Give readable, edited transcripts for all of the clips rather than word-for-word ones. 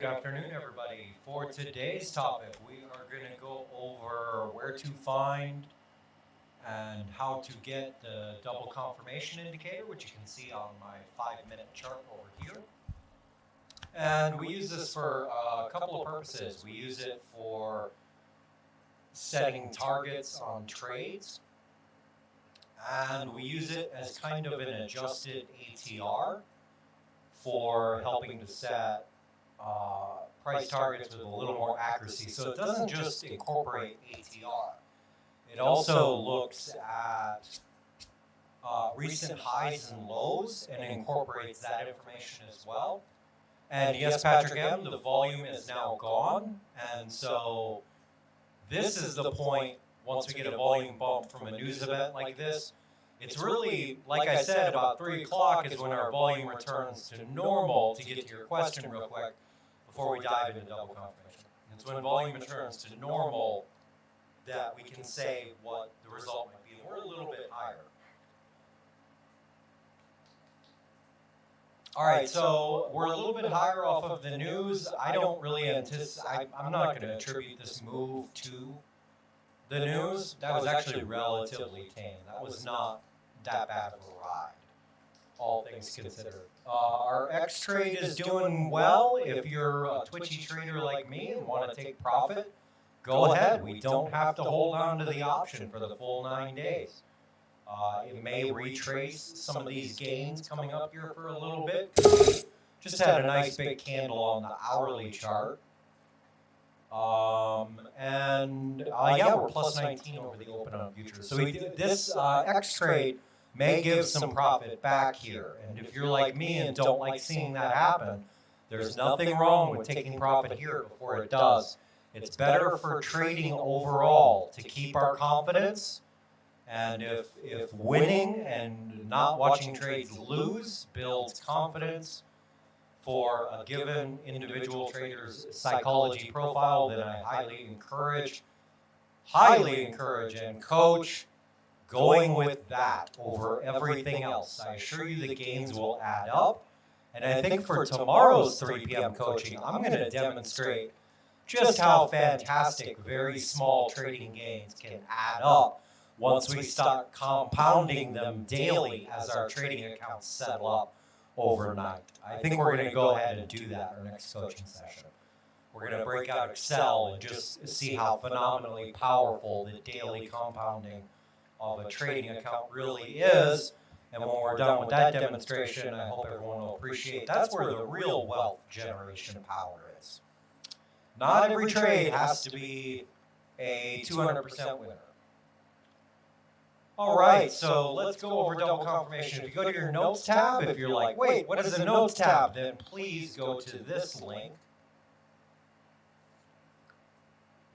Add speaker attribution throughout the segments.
Speaker 1: Good afternoon, everybody. For today's topic, we are going to go over where to find and how to get the double confirmation indicator, which you can see on my 5-minute chart over here. And we use this for a couple of purposes. We use it for setting targets on trades, and we use it as kind of an adjusted ATR for helping to set price targets with a little more accuracy. So it doesn't just incorporate ATR. It also looks at recent highs and lows and incorporates that information as well. And yes, Patrick M., the volume is now gone. And so this is the point, once we get a volume bump from a news event like this, it's really, like I said, about 3 o'clock is when our volume returns to normal, to get to your question real quick, before we dive into double confirmation. It's when volume returns to normal that we can say what the result might be. We're a little bit higher. All right, so we're a little bit higher off of the news. I don't really anticipate, I'm not going to attribute this move to the news. That was actually relatively tame. That was not that bad of a ride, all things considered. Our X trade is doing well. If you're a twitchy trader like me and want to take profit, go ahead. We don't have to hold on to the option for the full 9 days. It may retrace some of these gains coming up here for a little bit. Just had a nice big candle on the hourly chart. Yeah, we're plus 19 over the open on futures. So this X trade may give some profit back here. And if you're like me and don't like seeing that happen, there's nothing wrong with taking profit here before it does. It's better for trading overall to keep our confidence. And if winning and not watching trades lose builds confidence for a given individual trader's psychology profile, then I highly encourage and coach going with that over everything else. I assure you the gains will add up. And I think for tomorrow's 3 p.m. coaching, I'm going to demonstrate just how fantastic very small trading gains can add up once we start compounding them daily as our trading accounts settle up overnight. I think we're going to go ahead and do that in our next coaching session. We're going to break out Excel and just see how phenomenally powerful the daily compounding of a trading account really is. And when we're done with that demonstration, I hope everyone will appreciate that's where the real wealth generation power is. Not every trade has to be a 200% winner. All right, so let's go over double confirmation. If you go to your notes tab, if you're like, wait, what is the notes tab? Then please go to this link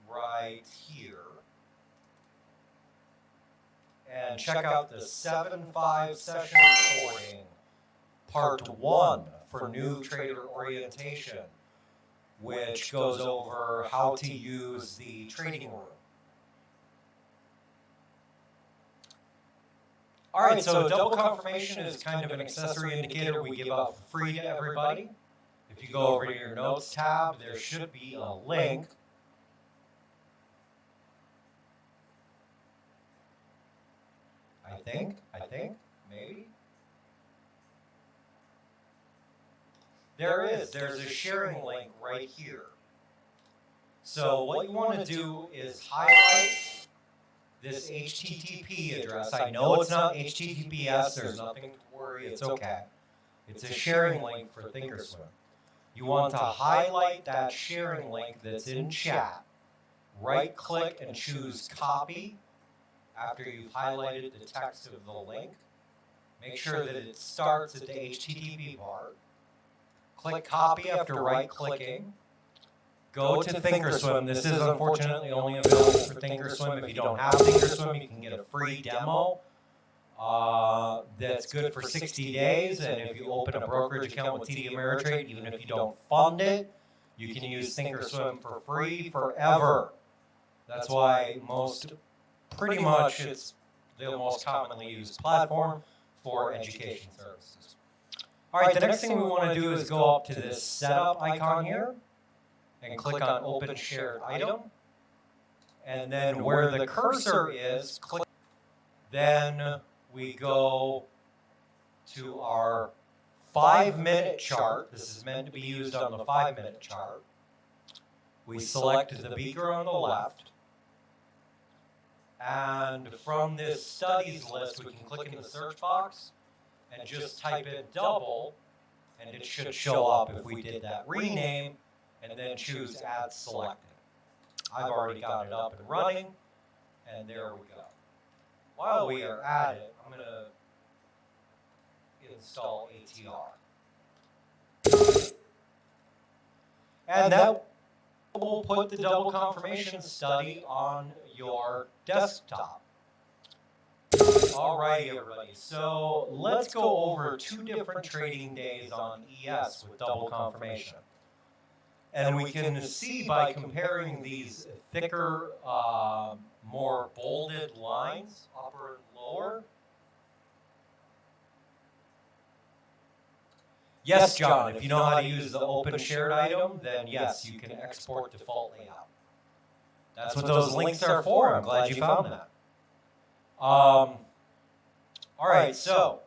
Speaker 1: right here and check out the 7-5 session recording, part 1 for new trader orientation, which goes over how to use the trading room. All right, so double confirmation is kind of an accessory indicator we give out for free to everybody. If you go over to your notes tab, there should be a link. I think, maybe. There's a sharing link right here. So what you want to do is highlight this HTTP address. I know it's not HTTPS, there's nothing to worry, it's okay. It's a sharing link for Thinkorswim. You want to highlight that sharing link that's in chat, right click and choose copy after you've highlighted the text of the link. Make sure that it starts at the HTTP part. Click copy after right clicking. Go to Thinkorswim. This is unfortunately only available for Thinkorswim. If you don't have Thinkorswim, you can get a free demo that's good for 60 days. And if you open a brokerage account with TD Ameritrade, even if you don't fund it, you can use Thinkorswim for free forever. That's why pretty much it's the most commonly used platform for education services. All right, the next thing we want to do is go up to this setup icon here. and click on Open Shared Item. And then where the cursor is, click. Then we go to our 5-minute chart. This is meant to be used on the 5-minute chart. We select the beaker on the left. And from this studies list, we can click in the search box and just type in double, and it should show up if we did that rename, and then choose add selected. I've already got it up and running, and there we go. While we are at it, I'm going to install ATR. And that will put the double confirmation study on your desktop. Alrighty, everybody. So let's go over 2 different trading days on ES with double confirmation. And we can see by comparing these thicker, more bolded lines, upper and lower. Yes, John, if you know how to use the open shared item, then yes, you can export default layout. That's what those links are for. I'm glad you found that. All right, so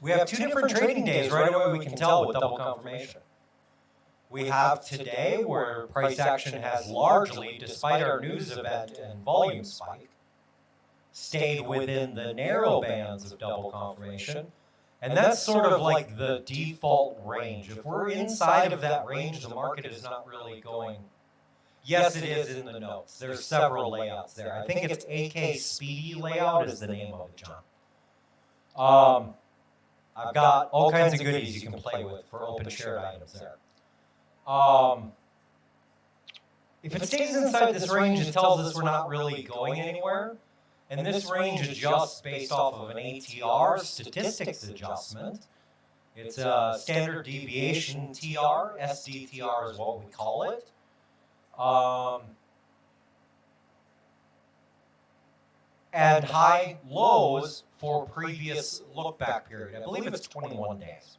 Speaker 1: we have 2 different trading days right away we can tell with double confirmation. We have today where price action has largely, despite our news event and volume spike, stayed within the narrow bands of double confirmation. And that's sort of like the default range. If we're inside of that range, the market is not really going. Yes, it is in the notes. There's several layouts there. I think it's AK Speedy layout is the name of it, John. I've got all kinds of goodies you can play with for open shared items there. If it stays inside this range, it tells us we're not really going anywhere. And this range adjusts based off of an ATR statistics adjustment. It's a standard deviation TR, SDTR is what we call it. And high lows for previous look back period. I believe it's 21 days.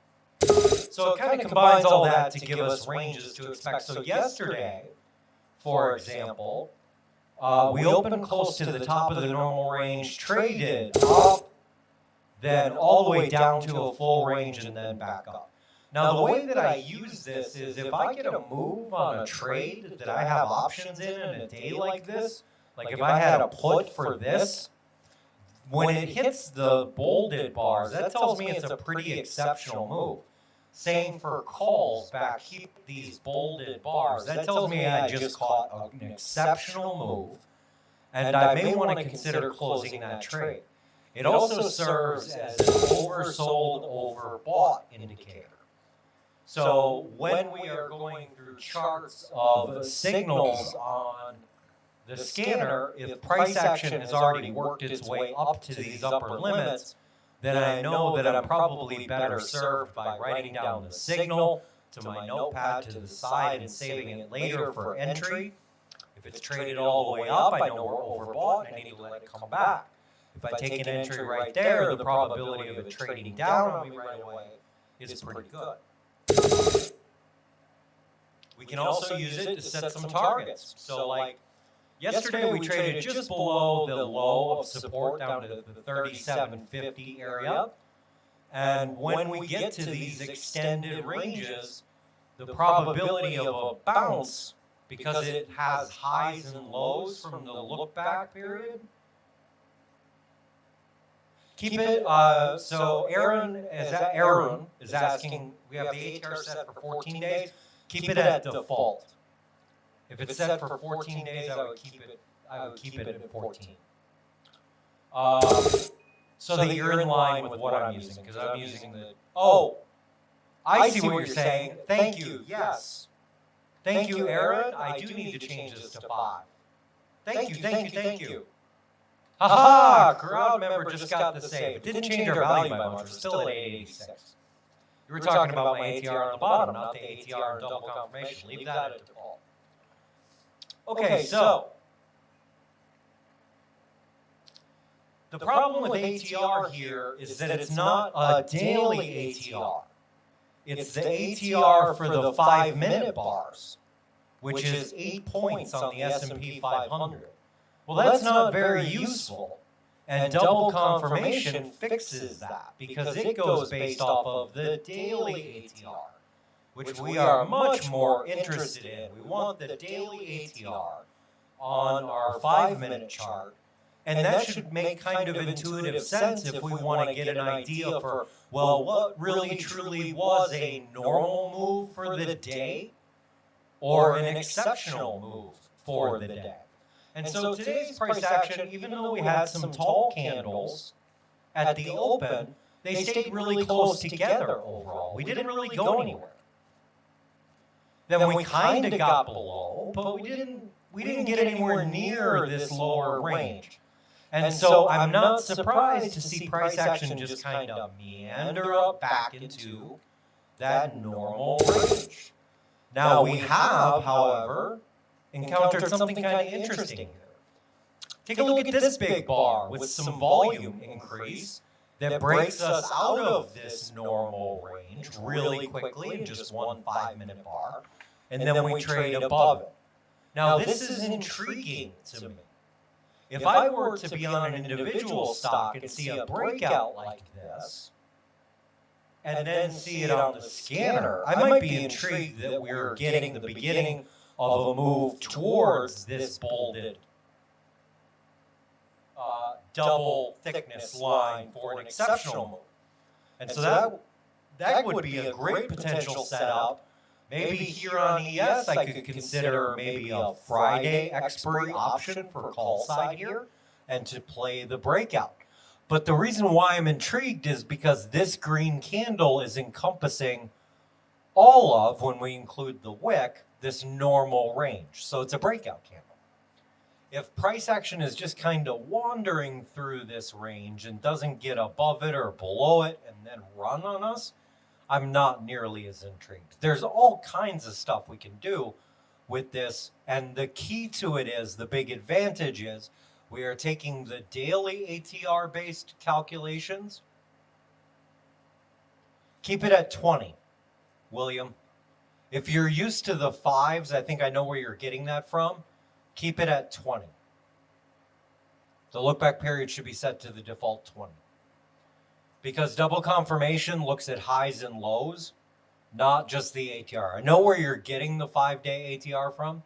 Speaker 1: So it kind of combines all that to give us ranges to expect. So yesterday, for example, we opened close to the top of the normal range, traded up, then all the way down to a full range and then back up. Now the way that I use this is if I get a move on a trade that I have options in a day like this, like if I had a put for this, when it hits the bolded bars, that tells me it's a pretty exceptional move. Same for calls back here, these bolded bars. That tells me I just caught an exceptional move, and I may want to consider closing that trade. It also serves as an oversold, overbought indicator. So when we are going through charts of signals on the scanner, if price action has already worked its way up to these upper limits, then I know that I'm probably better served by writing down the signal to my notepad to the side and saving it later for entry. If it's traded all the way up, I know we're overbought and I need to let it come back. If I take an entry right there, the probability of it trading down on me right away is pretty good. We can also use it to set some targets. So like yesterday we traded just below the low of support down to the 37.50 area. And when we get to these extended ranges, the probability of a bounce, because it has highs and lows from the look back period. Keep it, so Aaron is asking, we have the ATR set for 14 days, keep it at default. If it's set for 14 days, I would keep it at 14. So that you're in line with what I'm using, because I'm using the, I see what you're saying. Thank you, yes. Thank you, Aaron. I do need to change this to 5. Thank you. Haha, crowd member just got the save. It didn't change our value by much. We're still at 886. You were talking about my ATR on the bottom, not the ATR and double confirmation. Leave that at default. Okay, so the problem with ATR here is that it's not a daily ATR. It's the ATR for the 5-minute bars. which is 8 points on the S&P 500. Well, that's not very useful. And double confirmation fixes that because it goes based off of the daily ATR, which we are much more interested in. We want the daily ATR on our 5-minute chart. And that should make kind of intuitive sense if we want to get an idea for, well, what really truly was a normal move for the day or an exceptional move for the day. And so today's price action, even though we had some tall candles at the open, they stayed really close together overall. We didn't really go anywhere. Then we kind of got below, but we didn't get anywhere near this lower range. And so I'm not surprised to see price action just kind of meander up back into that normal range. Now we have, however, encountered something kind of interesting here. Take a look at this big bar with some volume increase that breaks us out of this normal range really quickly in just one 5-minute bar, and then we trade above it. Now this is intriguing to me. If I were to be on an individual stock and see a breakout like this, and then see it on the scanner, I might be intrigued that we're getting the beginning of a move towards this bolded double thickness line for an exceptional move. And so that would be a great potential setup. Maybe here on ES, I could consider maybe a Friday expiry option for call side here and to play the breakout. But the reason why I'm intrigued is because this green candle is encompassing all of, when we include the wick, this normal range. So it's a breakout candle. If price action is just kind of wandering through this range and doesn't get above it or below it and then run on us, I'm not nearly as intrigued. There's all kinds of stuff we can do with this, and the key to it is, the big advantage is, we are taking the daily ATR-based calculations. Keep it at 20, William. If you're used to the 5s, I think I know where you're getting that from. Keep it at 20. The look-back period should be set to the default 20. Because double confirmation looks at highs and lows, not just the ATR. I know where you're getting the 5-day ATR from.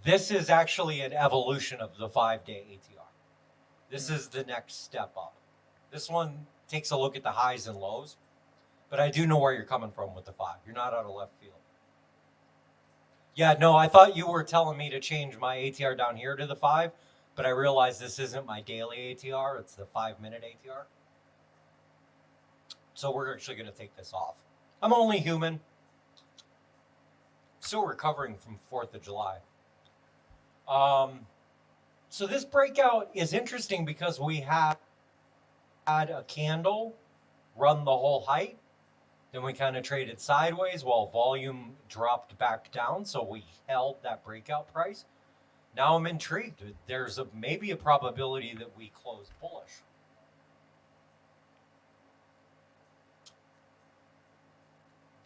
Speaker 1: This is actually an evolution of the 5-day ATR. This is the next step up. This one takes a look at the highs and lows, but I do know where you're coming from with the 5. You're not out of left field. Yeah, no, I thought you were telling me to change my ATR down here to the 5, but I realized this isn't my daily ATR, it's the 5-minute ATR. So we're actually going to take this off. I'm only human. Still recovering from 4th of July. So this breakout is interesting because we had a candle run the whole height. Then we kind of traded sideways while volume dropped back down. So we held that breakout price. Now I'm intrigued. There's maybe a probability that we close bullish.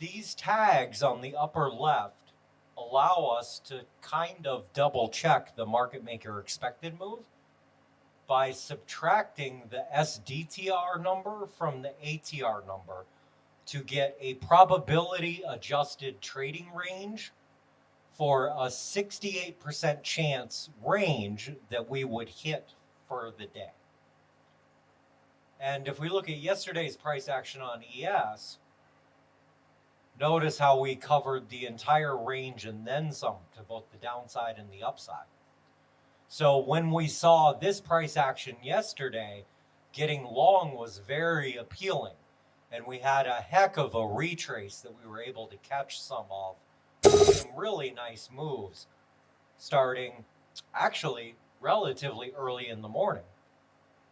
Speaker 1: These tags on the upper left allow us to kind of double check the market maker expected move by subtracting the SDTR number from the ATR number to get a probability adjusted trading range for a 68% chance range that we would hit for the day. And if we look at yesterday's price action on ES, notice how we covered the entire range and then some to both the downside and the upside. So when we saw this price action yesterday, getting long was very appealing. And we had a heck of a retrace that we were able to catch some of. Some really nice moves starting actually relatively early in the morning.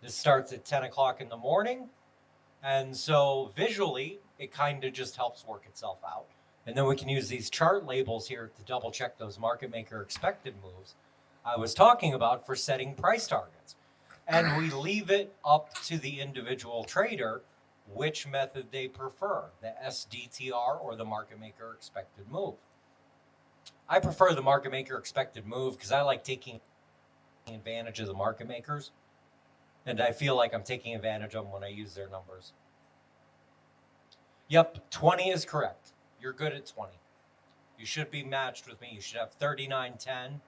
Speaker 1: This starts at 10 o'clock in the morning. And so visually, it kind of just helps work itself out. And then we can use these chart labels here to double check those market maker expected moves I was talking about for setting price targets. And we leave it up to the individual trader which method they prefer, the SDTR or the market maker expected move. I prefer the market maker expected move because I like taking advantage of the market makers, and I feel like I'm taking advantage of them when I use their numbers. Yep, 20 is correct. You're good at 20. You should be matched with me. You should have 39.10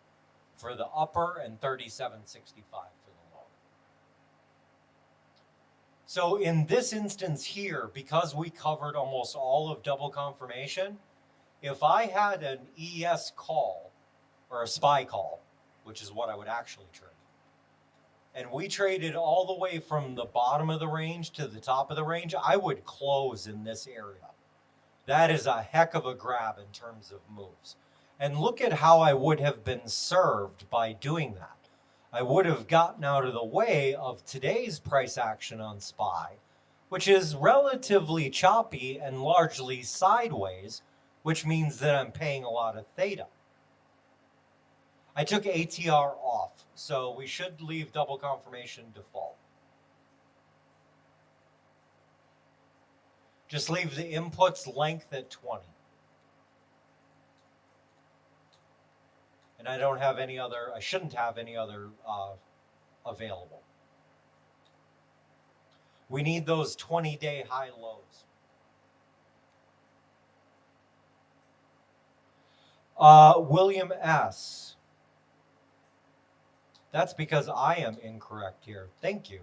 Speaker 1: for the upper and 37.65 for the lower. So in this instance here, because we covered almost all of double confirmation, if I had an ES call or a SPY call, which is what I would actually trade, and we traded all the way from the bottom of the range to the top of the range, I would close in this area. That is a heck of a grab in terms of moves. And look at how I would have been served by doing that. I would have gotten out of the way of today's price action on SPY, which is relatively choppy and largely sideways, which means that I'm paying a lot of theta. I took ATR off, so we should leave double confirmation default. Just leave the inputs length at 20. And I don't have any other, I shouldn't have any other available. We need those 20-day high lows. William S. That's because I am incorrect here. Thank you.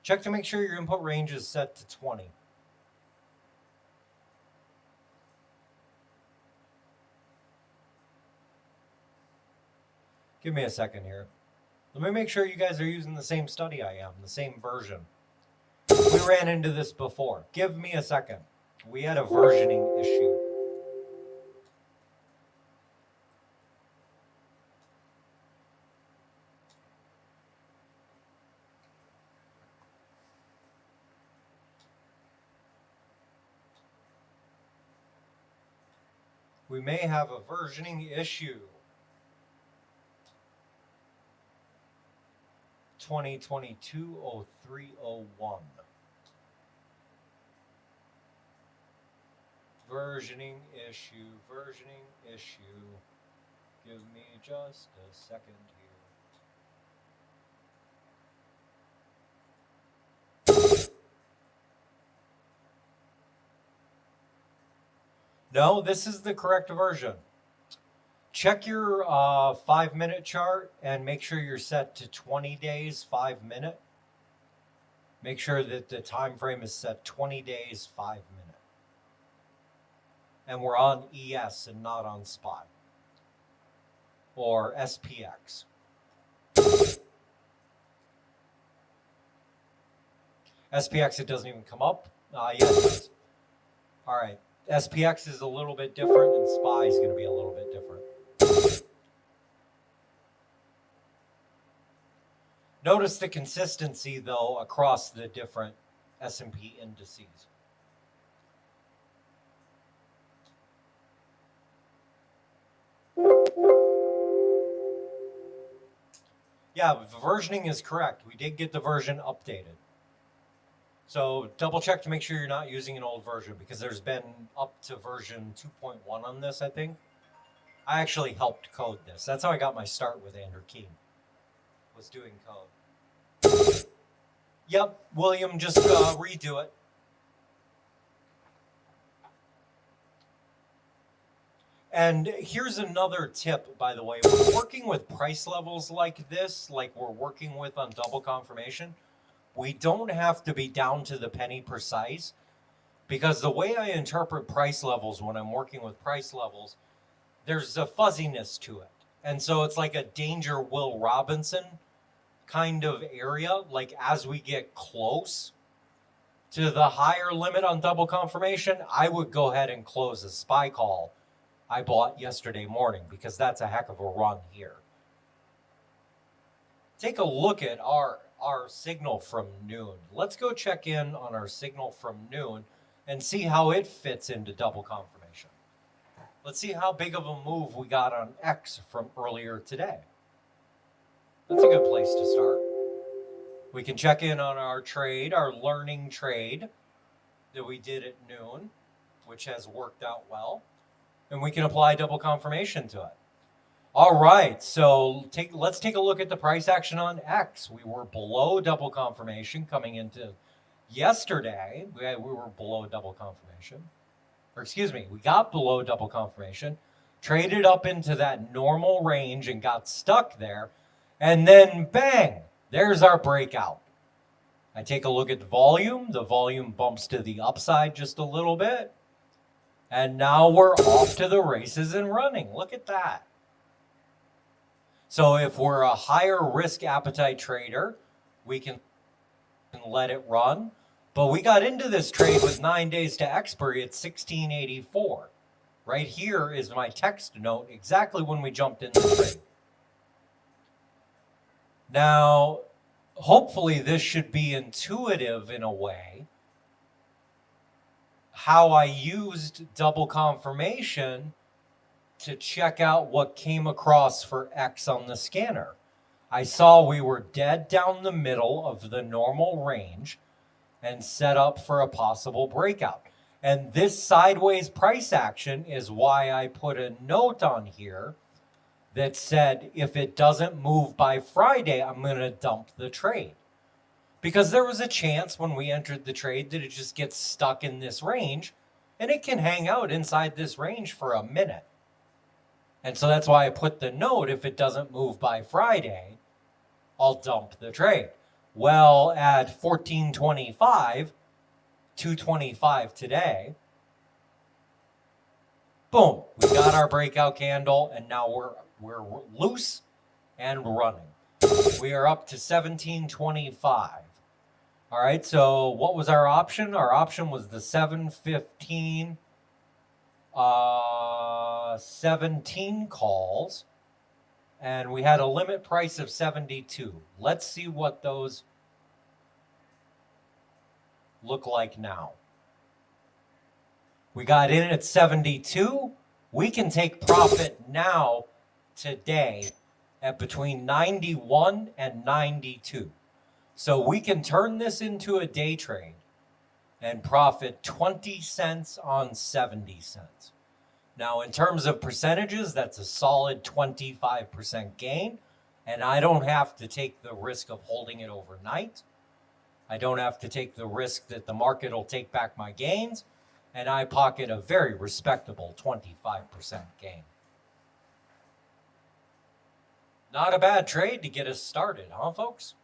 Speaker 1: Check to make sure your input range is set to 20. Give me a second here. Let me make sure you guys are using the same study I am, the same version. We ran into this before. Give me a second. We had a versioning issue. We may have a versioning issue. 2022-0301. Versioning issue. Give me just a second here. No, this is the correct version. Check your 5-minute chart and make sure you're set to 20 days, 5 minute. Make sure that the time frame is set 20 days, 5 minute. And we're on ES and not on SPY or SPX. SPX, it doesn't even come up. Yes, it does. All right. SPX is a little bit different, and SPY is going to be a little bit different. Notice the consistency, though, across the different S&P indices. Yeah, the versioning is correct. We did get the version updated. So double check to make sure you're not using an old version, because there's been up to version 2.1 on this, I think. I actually helped code this. That's how I got my start with Andrew Keen, was doing code. Yep, William, just redo it. And here's another tip, by the way. When working with price levels like this, like we're working with on double confirmation, we don't have to be down to the penny precise, because the way I interpret price levels when I'm working with price levels, there's a fuzziness to it. And so it's like a danger Will Robinson kind of area. Like as we get close to the higher limit on double confirmation, I would go ahead and close a SPY call I bought yesterday morning, because that's a heck of a run here. Take a look at our signal from noon. Let's go check in on our signal from noon and see how it fits into double confirmation. Let's see how big of a move we got on X from earlier today. That's a good place to start. We can check in on our trade, our learning trade that we did at noon, which has worked out well. And we can apply double confirmation to it. All right, so let's take a look at the price action on X. We were below double confirmation coming into yesterday. We were below double confirmation. Or excuse me, we got below double confirmation, traded up into that normal range and got stuck there. And then bang, there's our breakout. I take a look at the volume. The volume bumps to the upside just a little bit. And now we're off to the races and running. Look at that. So if we're a higher risk appetite trader, we can let it run. But we got into this trade with 9 days to expiry at 1684. Right here is my text note, exactly when we jumped in the trade. Now, hopefully this should be intuitive in a way. How I used double confirmation to check out what came across for X on the scanner. I saw we were dead down the middle of the normal range and set up for a possible breakout. And this sideways price action is why I put a note on here that said, if it doesn't move by Friday, I'm going to dump the trade. Because there was a chance when we entered the trade that it just gets stuck in this range, and it can hang out inside this range for a minute. And so that's why I put the note, if it doesn't move by Friday, I'll dump the trade. Well, at 1425, 225 today, boom, we got our breakout candle, and now we're loose and running. We are up to 1725. All right, so what was our option? Our option was the 715, 17 calls, and we had a limit price of 72. Let's see what those look like now. We got in at 72. We can take profit now, today, at between 91 and 92. So we can turn this into a day trade and profit 20 cents on 70 cents. Now, in terms of percentages, that's a solid 25% gain, and I don't have to take the risk of holding it overnight. I don't have to take the risk that the market will take back my gains, and I pocket a very respectable 25% gain. Not a bad trade to get us started, huh, folks?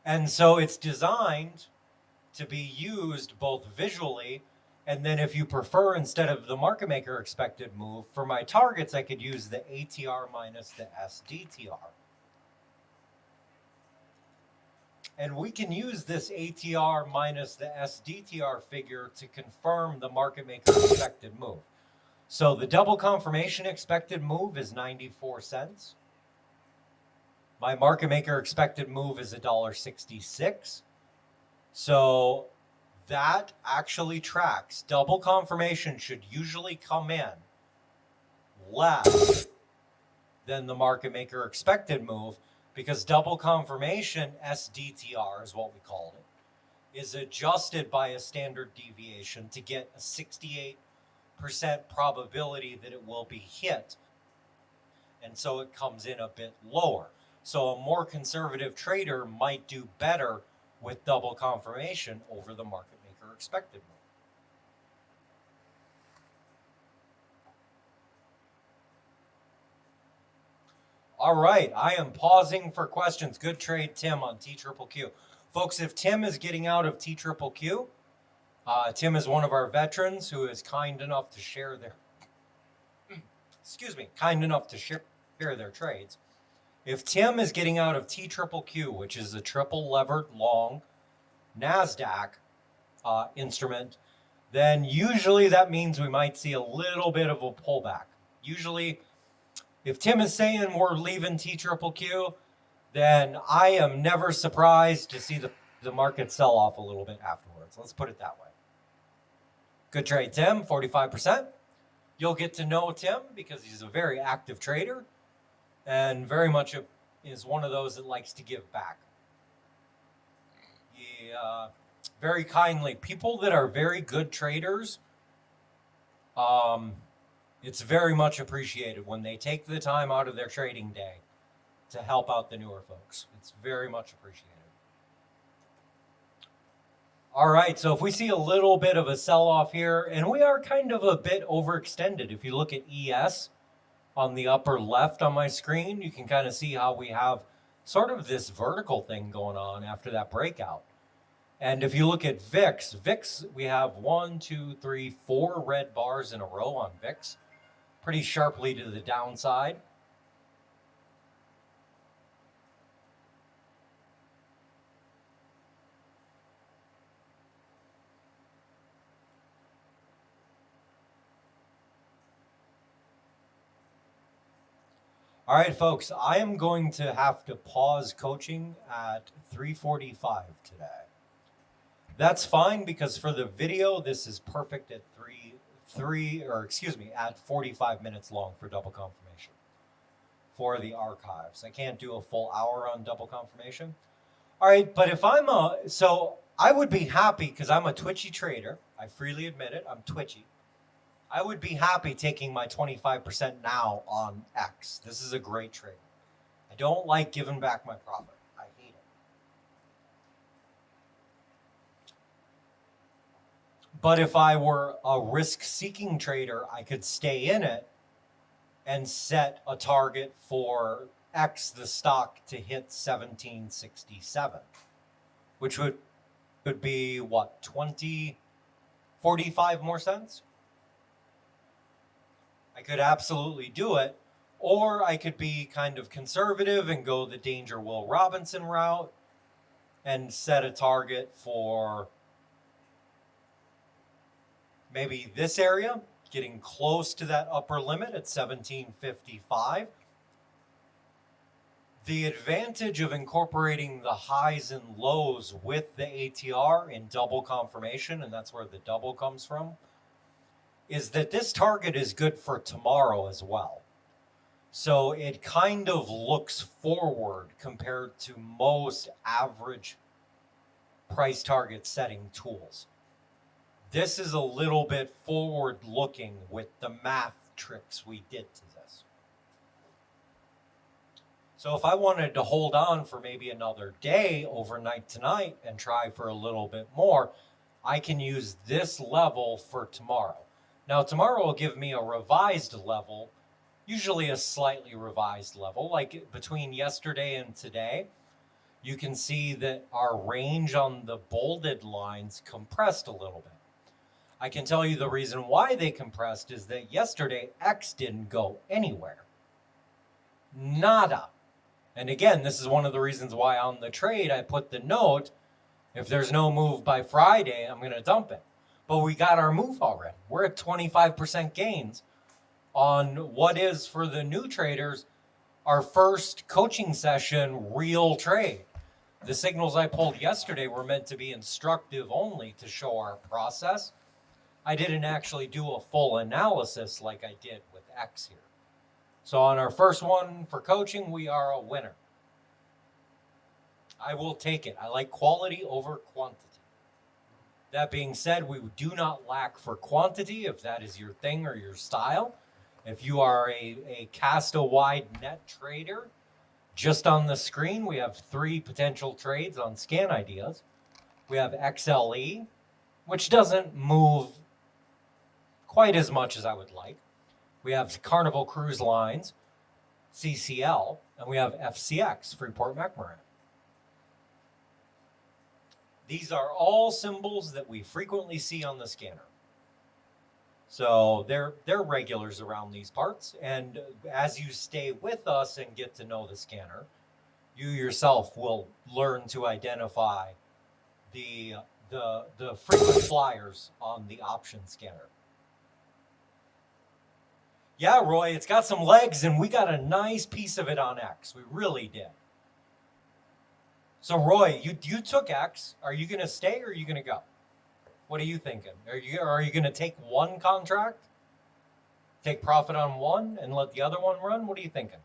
Speaker 1: And so it's designed to be used both visually, and then if you prefer, instead of the market maker expected move, for my targets, I could use the ATR minus the SDTR. And we can use this ATR minus the SDTR figure to confirm the market maker expected move. So the double confirmation expected move is 94 cents. My market maker expected move is $1.66. So that actually tracks. Double confirmation should usually come in less than the market maker expected move, because double confirmation, SDTR is what we called it, is adjusted by a standard deviation to get a 68% probability that it will be hit. And so it comes in a bit lower. So a more conservative trader might do better with double confirmation over the market maker expected move. All right, I am pausing for questions. Good trade, Tim, on TQQQ. Folks, if Tim is getting out of TQQQ, Tim is one of our veterans who is kind enough to share their, share their trades. If Tim is getting out of TQQQ, which is a triple levered long NASDAQ instrument, then usually that means we might see a little bit of a pullback. Usually, if Tim is saying we're leaving TQQQ, then I am never surprised to see the market sell off a little bit afterwards. Let's put it that way. Good trade, Tim, 45%. You'll get to know Tim because he's a very active trader and very much is one of those that likes to give back. He very kindly, people that are very good traders, it's very much appreciated when they take the time out of their trading day to help out the newer folks. It's very much appreciated. All right, so if we see a little bit of a sell-off here, and we are kind of a bit overextended. If you look at ES on the upper left on my screen, you can kind of see how we have sort of this vertical thing going on after that breakout. And if you look at VIX, we have 1, 2, 3, 4 red bars in a row on VIX, pretty sharply to the downside. All right, folks, I am going to have to pause coaching at 3:45 today. That's fine because for the video, this is perfect at at 45 minutes long for double confirmation for the archives. I can't do a full hour on double confirmation. All right, but if so I would be happy because I'm a twitchy trader. I freely admit it, I'm twitchy. I would be happy taking my 25% now on X. This is a great trade. I don't like giving back my profit. I hate it. But if I were a risk-seeking trader, I could stay in it and set a target for X, the stock, to hit 1767, which would be what, 45 more cents? I could absolutely do it, or I could be kind of conservative and go the Danger Will Robinson route and set a target for maybe this area, getting close to that upper limit at 1755. The advantage of incorporating the highs and lows with the ATR in double confirmation, and that's where the double comes from, is that this target is good for tomorrow as well. So it kind of looks forward compared to most average price target setting tools. This is a little bit forward looking with the math tricks we did to this. So if I wanted to hold on for maybe another day overnight tonight and try for a little bit more, I can use this level for tomorrow. Now, tomorrow will give me a revised level, usually a slightly revised level, like between yesterday and today. You can see that our range on the bolded lines compressed a little bit. I can tell you the reason why they compressed is that yesterday X didn't go anywhere. Nada. And again, this is one of the reasons why on the trade I put the note, if there's no move by Friday, I'm going to dump it. But we got our move already. We're at 25% gains on what is, for the new traders, our first coaching session real trade. The signals I pulled yesterday were meant to be instructive only to show our process. I didn't actually do a full analysis like I did with X here. So on our first one for coaching, we are a winner. I will take it. I like quality over quantity. That being said, we do not lack for quantity if that is your thing or your style. If you are a cast a wide net trader, just on the screen, we have 3 potential trades on scan ideas. We have XLE, which doesn't move quite as much as I would like. We have Carnival Cruise Lines, CCL, and we have FCX, Freeport McMoran. These are all symbols that we frequently see on the scanner. So they're regulars around these parts. And as you stay with us and get to know the scanner, you yourself will learn to identify the frequent flyers on the option scanner. Yeah, Roy, it's got some legs and we got a nice piece of it on X. We really did. So Roy, you took X. Are you going to stay or are you going to go? What are you thinking? Are you going to take one contract, take profit on one, and let the other one run? What are you thinking?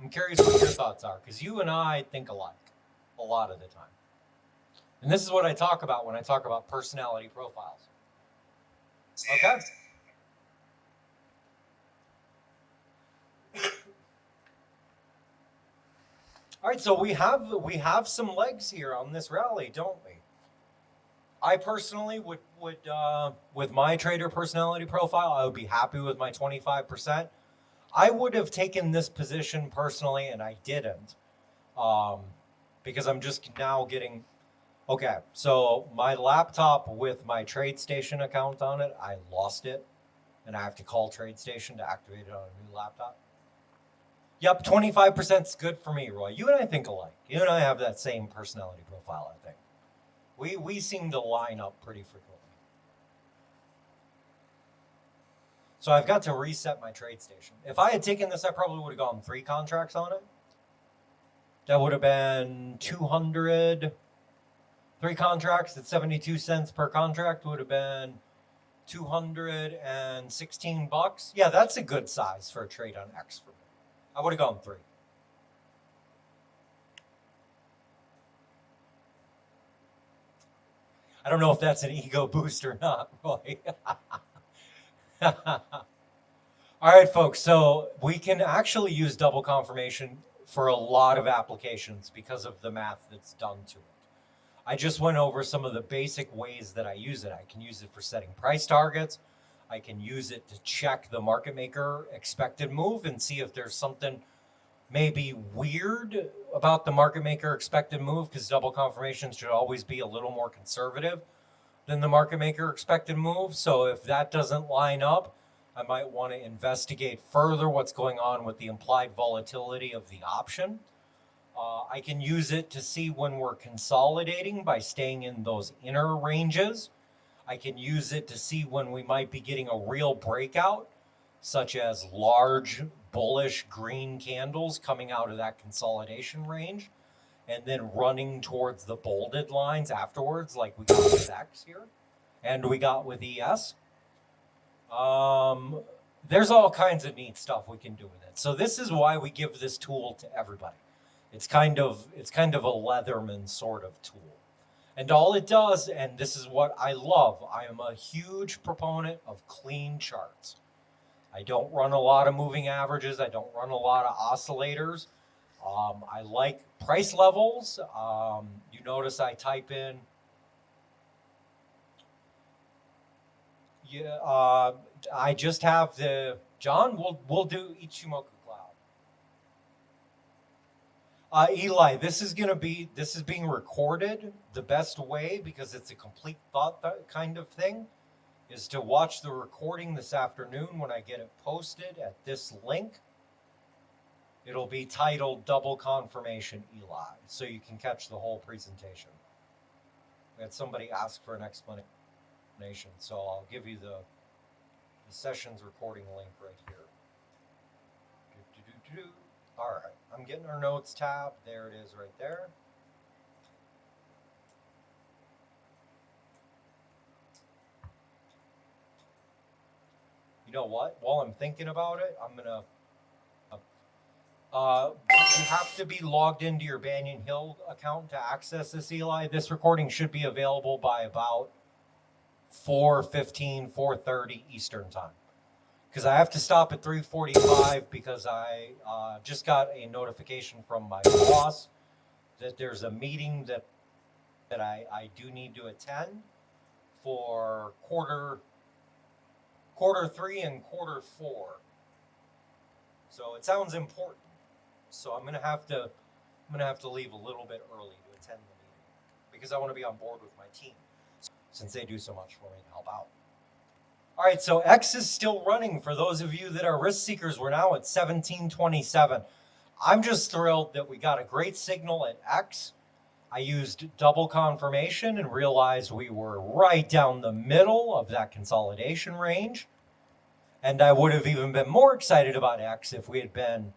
Speaker 1: I'm curious what your thoughts are, because you and I think alike a lot of the time. And this is what I talk about when I talk about personality profiles. Okay. All right, so we have some legs here on this rally, don't we? I personally would with my trader personality profile, I would be happy with my 25%. I would have taken this position personally, and I didn't, because I'm just now getting. Okay, so my laptop with my TradeStation account on it, I lost it, and I have to call TradeStation to activate it on a new laptop. Yep, 25% is good for me, Roy. You and I think alike. You and I have that same personality profile, I think. We seem to line up pretty frequently. So I've got to reset my TradeStation. If I had taken this, I probably would have gone 3 contracts on it. That would have been 200. 3 contracts at 72 cents per contract would have been $216. Yeah, that's a good size for a trade on X for me. I would have gone 3. I don't know if that's an ego boost or not, Roy. All right, folks. So we can actually use double confirmation for a lot of applications because of the math that's done to it. I just went over some of the basic ways that I use it. I can use it for setting price targets. I can use it to check the market maker expected move and see if there's something maybe weird about the market maker expected move, because double confirmation should always be a little more conservative than the market maker expected move. So if that doesn't line up, I might want to investigate further what's going on with the implied volatility of the option. I can use it to see when we're consolidating by staying in those inner ranges. I can use it to see when we might be getting a real breakout, such as large bullish green candles coming out of that consolidation range and then running towards the bolded lines afterwards, like we got with X here and we got with ES. There's all kinds of neat stuff we can do with it. So this is why we give this tool to everybody. It's kind of a Leatherman sort of tool. And all it does, and this is what I love, I am a huge proponent of clean charts. I don't run a lot of moving averages. I don't run a lot of oscillators. I like price levels. You notice I type in, I just have the, John, we'll do Ichimoku Cloud. Eli, this is being recorded. The best way, because it's a complete thought kind of thing, is to watch the recording this afternoon when I get it posted at this link. It'll be titled Double Confirmation Eli, so you can catch the whole presentation. We had somebody ask for an explanation, so I'll give you the sessions recording link right here. All right, I'm getting our notes tab. There it is right there. You know what? While I'm thinking about it, I'm gonna. You have to be logged into your Banyan Hill account to access this, Eli. This recording should be available by about 4:15, 4:30 Eastern time. Because I have to stop at 3:45 because I just got a notification from my boss that there's a meeting that I do need to attend for quarter 3 and quarter 4. So it sounds important. So I'm gonna have to leave a little bit early to attend the meeting because I want to be on board with my team since they do so much for me to help out. All right, so X is still running. For those of you that are risk seekers, we're now at 1727. I'm just thrilled that we got a great signal at X. I used double confirmation and realized we were right down the middle of that consolidation range. And I would have even been more excited about X if we had been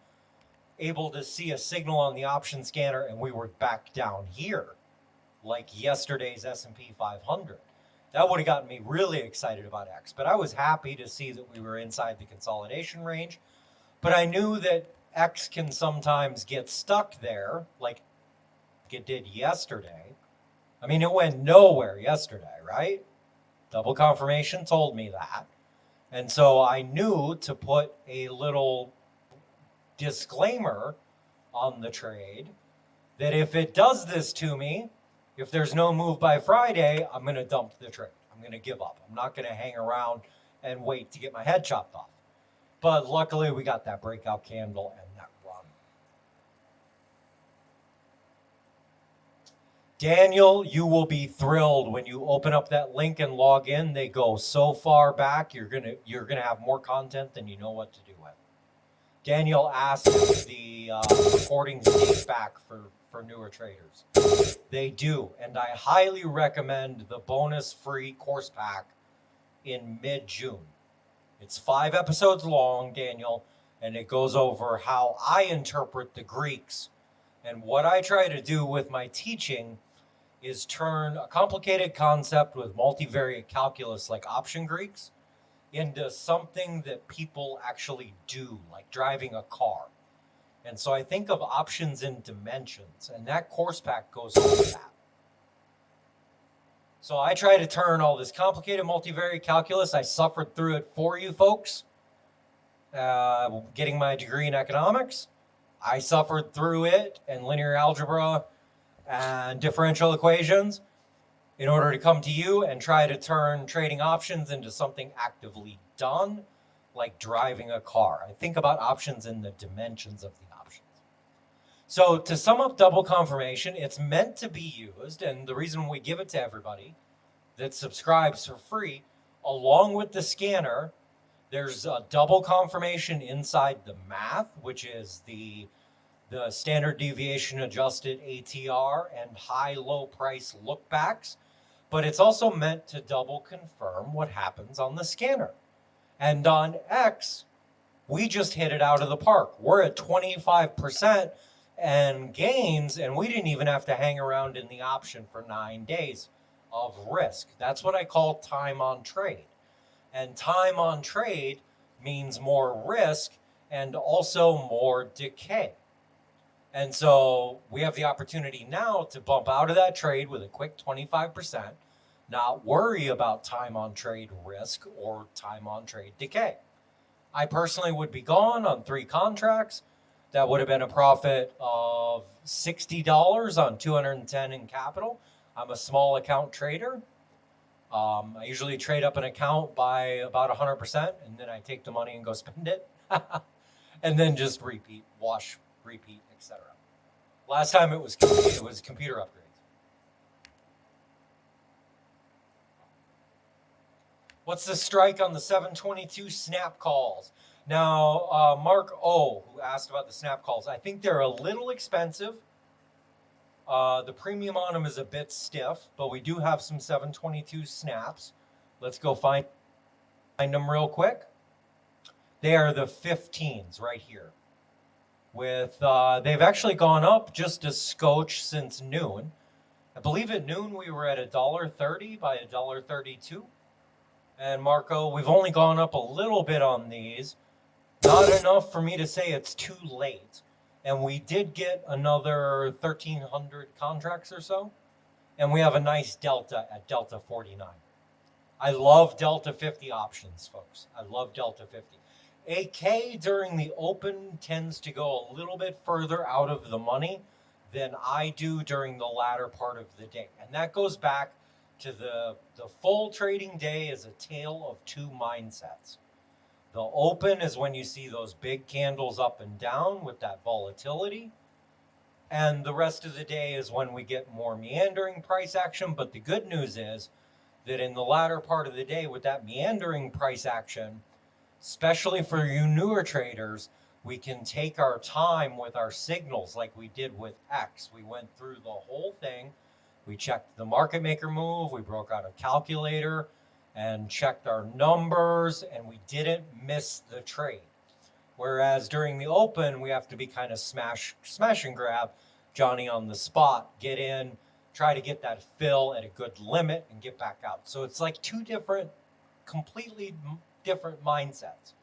Speaker 1: able to see a signal on the option scanner and we were back down here, like yesterday's S&P 500. That would have gotten me really excited about X. But I was happy to see that we were inside the consolidation range. But I knew that X can sometimes get stuck there, like it did yesterday. I mean, it went nowhere yesterday, right? Double confirmation told me that. And so I knew to put a little disclaimer on the trade that if it does this to me, if there's no move by Friday, I'm going to dump the trade. I'm going to give up. I'm not going to hang around and wait to get my head chopped off. But luckily, we got that breakout candle and that run. Daniel, you will be thrilled when you open up that link and log in. They go so far back, you're gonna have more content than you know what to do with. Daniel asked if the recordings date back for newer traders. They do, and I highly recommend the bonus-free course pack in mid-June. It's 5 episodes long, Daniel, and it goes over how I interpret the Greeks. And what I try to do with my teaching is turn a complicated concept with multivariate calculus like option Greeks into something that people actually do, like driving a car. And so I think of options in dimensions, and that course pack goes over that. So I try to turn all this complicated multivariate calculus. I suffered through it for you folks, getting my degree in economics. I suffered through it and linear algebra and differential equations in order to come to you and try to turn trading options into something actively done, like driving a car. I think about options in the dimensions of the options. So to sum up double confirmation, it's meant to be used, and the reason we give it to everybody that subscribes for free, along with the scanner, there's a double confirmation inside the math, which is the standard deviation adjusted ATR and high-low price lookbacks, but it's also meant to double confirm what happens on the scanner. And on X, we just hit it out of the park. We're at 25% and gains, and we didn't even have to hang around in the option for 9 days of risk. That's what I call time on trade. And time on trade means more risk and also more decay. And so we have the opportunity now to bump out of that trade with a quick 25%, not worry about time on trade risk or time on trade decay. I personally would be gone on 3 contracts. That would have been a profit of $60 on 210 in capital. I'm a small account trader. I usually trade up an account by about 100%, and then I take the money and go spend it. And then just repeat, wash, repeat, etc. Last time it was computer upgrades. What's the strike on the 722 snap calls? Now, Mark O, who asked about the snap calls, I think they're a little expensive. The premium on them is a bit stiff, but we do have some 722 snaps. Let's go find them real quick. They are the 15s right here. They've actually gone up just a scotch since noon. I believe at noon we were at $1.30 by $1.32. And Marco, we've only gone up a little bit on these. Not enough for me to say it's too late. And we did get another 1,300 contracts or so. And we have a nice delta at delta 49. I love delta 50 options, folks. I love delta 50. AK during the open tends to go a little bit further out of the money than I do during the latter part of the day. And that goes back to the full trading day is a tale of 2 mindsets. The open is when you see those big candles up and down with that volatility. And the rest of the day is when we get more meandering price action. But the good news is that in the latter part of the day with that meandering price action, especially for you newer traders, we can take our time with our signals like we did with X. We went through the whole thing. We checked the market maker move. We broke out a calculator and checked our numbers, and we didn't miss the trade. Whereas during the open, we have to be kind of smash and grab, Johnny on the spot, get in, try to get that fill at a good limit and get back out. So it's like two different, completely different mindsets.